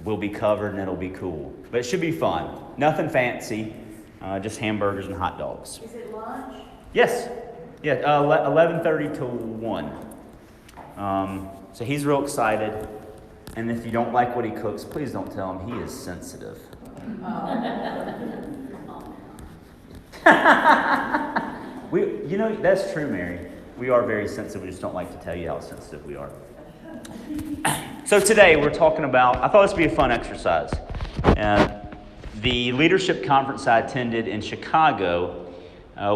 we'll be covered and it'll be cool. But it should be fun. Nothing fancy, just hamburgers and hot dogs. Is it lunch? Yes. Yeah, 11:30 to 1. So he's real excited. And if you don't like what he cooks, please don't tell him. He is sensitive. That's true, Mary. We are very sensitive. We just don't like to tell you how sensitive we are. So today we're talking about, I thought this would be a fun exercise. The leadership conference I attended in Chicago,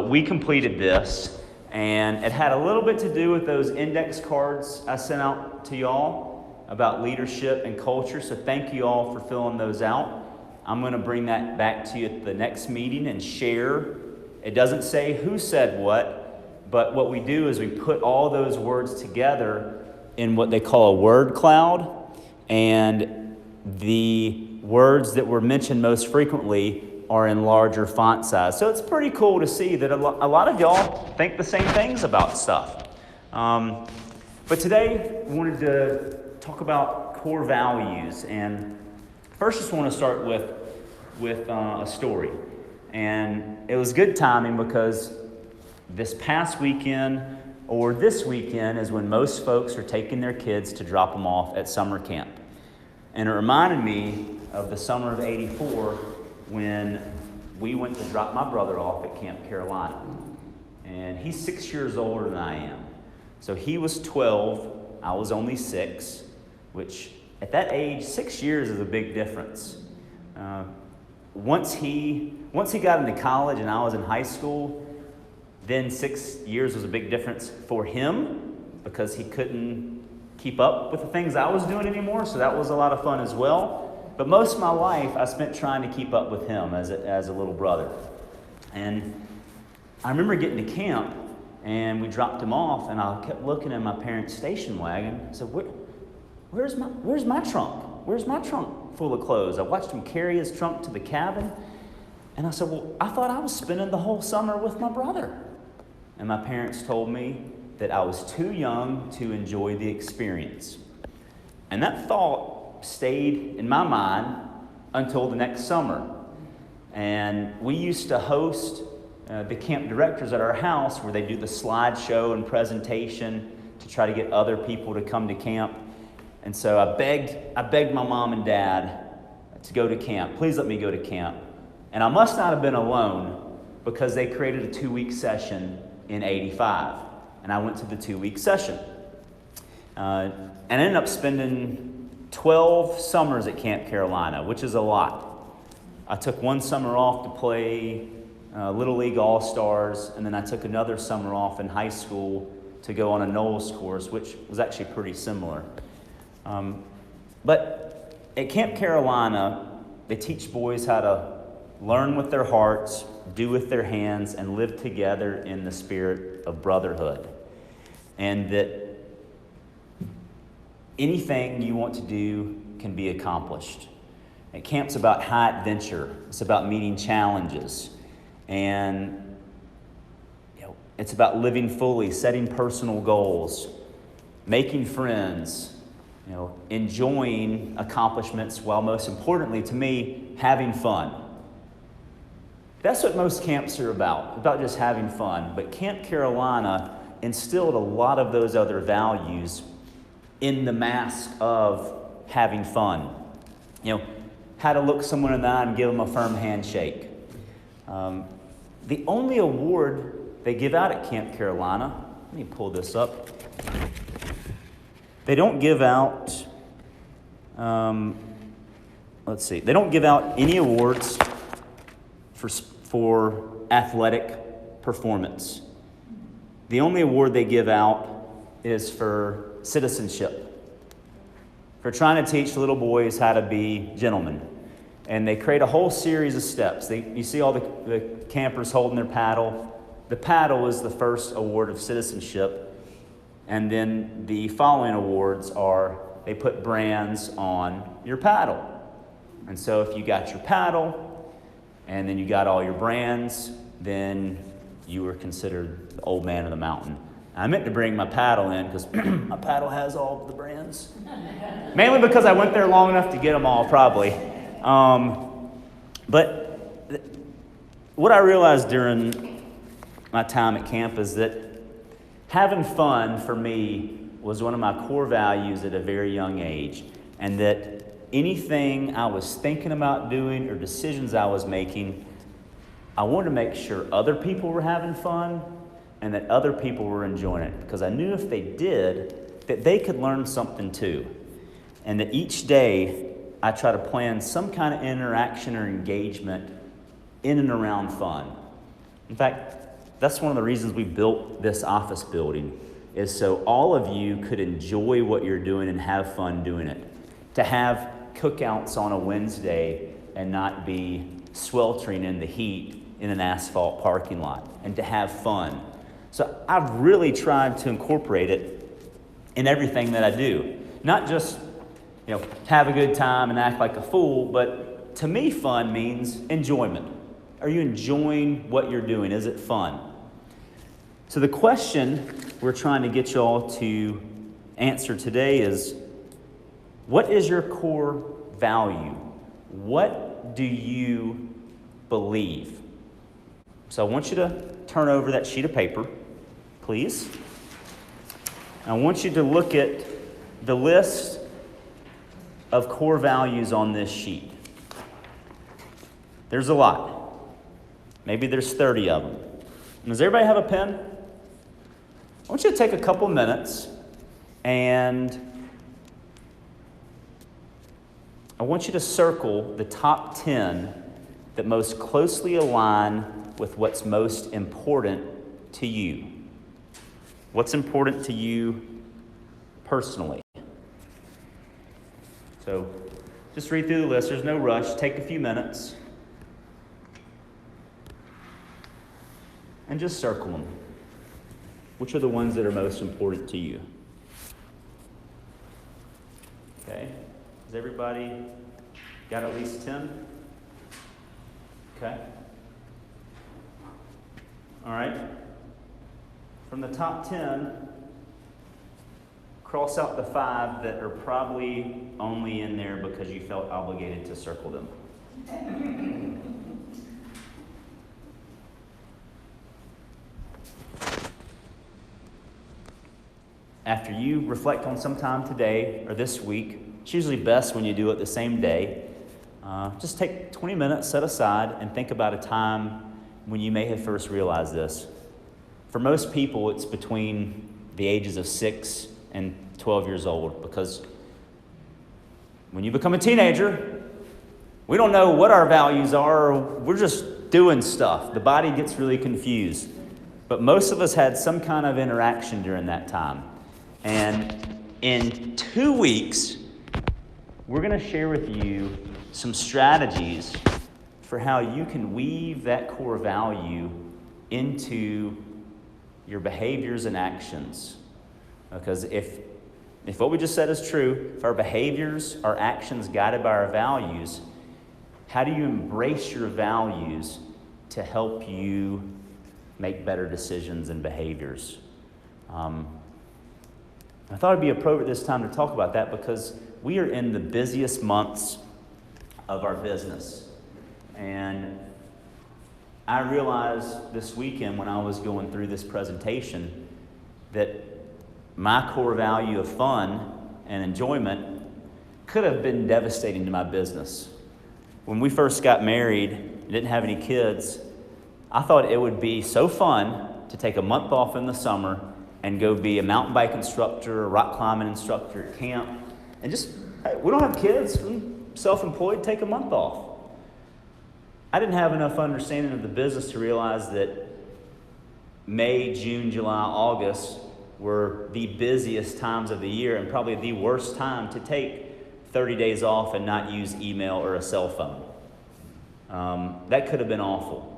we completed this, and it had a little bit to do with those index cards I sent out to y'all about leadership and culture. So thank you all for filling those out. I'm going to bring that back to you at the next meeting and share. It doesn't say who said what, but what we do is we put all those words together in what they call a word cloud, and the words that were mentioned most frequently are in larger font size. So it's pretty cool to see that a lot of y'all think the same things about stuff. But today we wanted to talk about core values, and first just want to start with a story. And it was good timing because this past weekend or this weekend is when most folks are taking their kids to drop them off at summer camp. And it reminded me of the summer of '84 when we went to drop my brother off at Camp Carolina. And he's 6 years older than I am. So he was 12, I was only 6, which at that age, 6 years is a big difference. Once he got into college and I was in high school, then 6 years was a big difference for him because he couldn't keep up with the things I was doing anymore. So that was a lot of fun as well. But most of my life I spent trying to keep up with him as a little brother. And I remember getting to camp and we dropped him off, and I kept looking at my parents' station wagon. I said, where's my trunk? Where's my trunk full of clothes? I watched him carry his trunk to the cabin. And I said, well, I thought I was spending the whole summer with my brother. And my parents told me that I was too young to enjoy the experience. And that thought stayed in my mind until the next summer. And we used to host the camp directors at our house where they do the slideshow and presentation to try to get other people to come to camp. And so I begged my mom and dad to go to camp. Please let me go to camp. And I must not have been alone because they created a 2-week session in '85. And I went to the 2-week session. And I ended up spending 12 summers at Camp Carolina, which is a lot. I took one summer off to play Little League All-Stars, and then I took another summer off in high school to go on a Knowles course, which was actually pretty similar. But at Camp Carolina, they teach boys how to learn with their hearts, do with their hands, and live together in the spirit of brotherhood. And that anything you want to do can be accomplished. And camp's about high adventure. It's about meeting challenges. And it's about living fully, setting personal goals, making friends, enjoying accomplishments, while most importantly to me, having fun. That's what most camps are about just having fun. But Camp Carolina instilled a lot of those other values in the mask of having fun. How to look someone in the eye and give them a firm handshake. The only award they give out at Camp Carolina, let me pull this up. They don't give out, they don't give out any awards for athletic performance. The only award they give out is for citizenship, for trying to teach little boys how to be gentlemen. And they create a whole series of steps. You see all the campers holding their paddle. The paddle is the first award of citizenship. And then the following awards are, they put brands on your paddle. And so if you got your paddle, and then you got all your brands, then you were considered the old man of the mountain. I meant to bring my paddle in because my paddle has all the brands. Mainly because I went there long enough to get them all, probably. But what I realized during my time at camp is that having fun for me was one of my core values at a very young age, and that anything I was thinking about doing or decisions I was making, I wanted to make sure other people were having fun and that other people were enjoying it, because I knew if they did, that they could learn something too. And that each day I try to plan some kind of interaction or engagement in and around fun. In fact, that's one of the reasons we built this office building, is so all of you could enjoy what you're doing and have fun doing it. To have cookouts on a Wednesday and not be sweltering in the heat in an asphalt parking lot, and to have fun. So I've really tried to incorporate it in everything that I do. Not just, have a good time and act like a fool, but to me, fun means enjoyment. Are you enjoying what you're doing? Is it fun? So the question we're trying to get you all to answer today is, what is your core value? What do you believe? So I want you to turn over that sheet of paper, please. I want you to look at the list of core values on this sheet. There's a lot. Maybe there's 30 of them. Does everybody have a pen? I want you to take a couple minutes and I want you to circle the top 10 that most closely align with what's most important to you. What's important to you personally? So just read through the list. There's no rush. Take a few minutes and just circle them. Which are the ones that are most important to you? Okay. Has everybody got at least 10? Okay. All right. From the top 10, cross out the 5 that are probably only in there because you felt obligated to circle them. After you reflect on some time today or this week, it's usually best when you do it the same day. Just take 20 minutes, set aside, and think about a time when you may have first realized this. For most people, it's between the ages of 6 and 12 years old, because when you become a teenager, we don't know what our values are. We're just doing stuff. The body gets really confused. But most of us had some kind of interaction during that time. And in 2 weeks, we're going to share with you some strategies for how you can weave that core value into your behaviors and actions. Because if what we just said is true, if our behaviors, our actions guided by our values, how do you embrace your values to help you make better decisions and behaviors? I thought it'd be appropriate this time to talk about that because we are in the busiest months of our business. And I realized this weekend when I was going through this presentation that my core value of fun and enjoyment could have been devastating to my business. When we first got married and didn't have any kids, I thought it would be so fun to take a month off in the summer and go be a mountain bike instructor, a rock climbing instructor at camp, and just, hey, we don't have kids, I'm self-employed, take a month off. I didn't have enough understanding of the business to realize that May, June, July, August were the busiest times of the year and probably the worst time to take 30 days off and not use email or a cell phone. That could have been awful.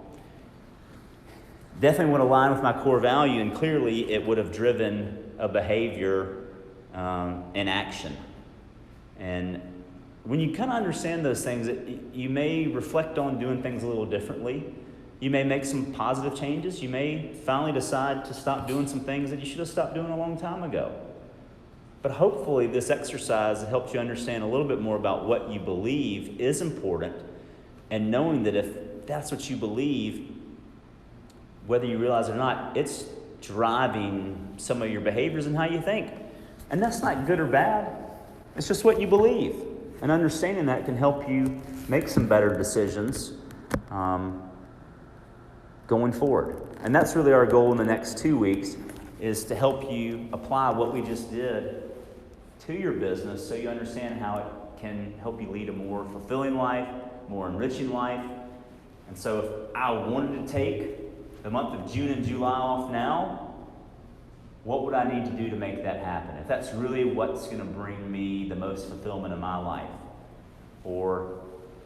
Definitely would align with my core value, and clearly it would have driven a behavior in action. And when you kind of understand those things, you may reflect on doing things a little differently. You may make some positive changes. You may finally decide to stop doing some things that you should have stopped doing a long time ago. But hopefully this exercise helps you understand a little bit more about what you believe is important, and knowing that if that's what you believe, whether you realize it or not, it's driving some of your behaviors and how you think. And that's not good or bad. It's just what you believe. And understanding that can help you make some better decisions going forward. And that's really our goal in the next 2 weeks, is to help you apply what we just did to your business so you understand how it can help you lead a more fulfilling life, more enriching life. And so if I wanted to take the month of June and July off now, what would I need to do to make that happen? If that's really what's going to bring me the most fulfillment in my life, or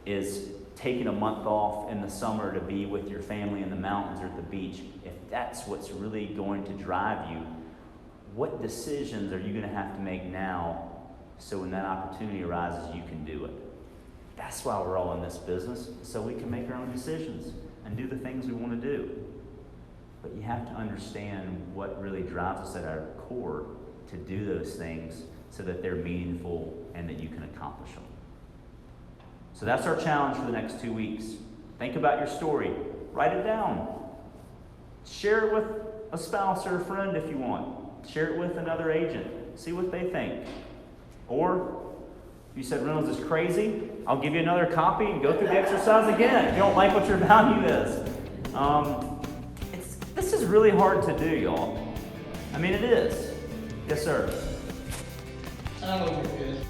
is taking a month off in the summer to be with your family in the mountains or at the beach, if that's what's really going to drive you, what decisions are you going to have to make now so when that opportunity arises, you can do it? That's why we're all in this business, so we can make our own decisions and do the things we want to do. But you have to understand what really drives us at our core to do those things so that they're meaningful and that you can accomplish them. So that's our challenge for the next 2 weeks. Think about your story. Write it down. Share it with a spouse or a friend if you want. Share it with another agent. See what they think. Or, if you said Reynolds is crazy, I'll give you another copy and go through the exercise again if you don't like what your value is. This is really hard to do, y'all. I mean, it is. Yes, sir. I don't know if you're good.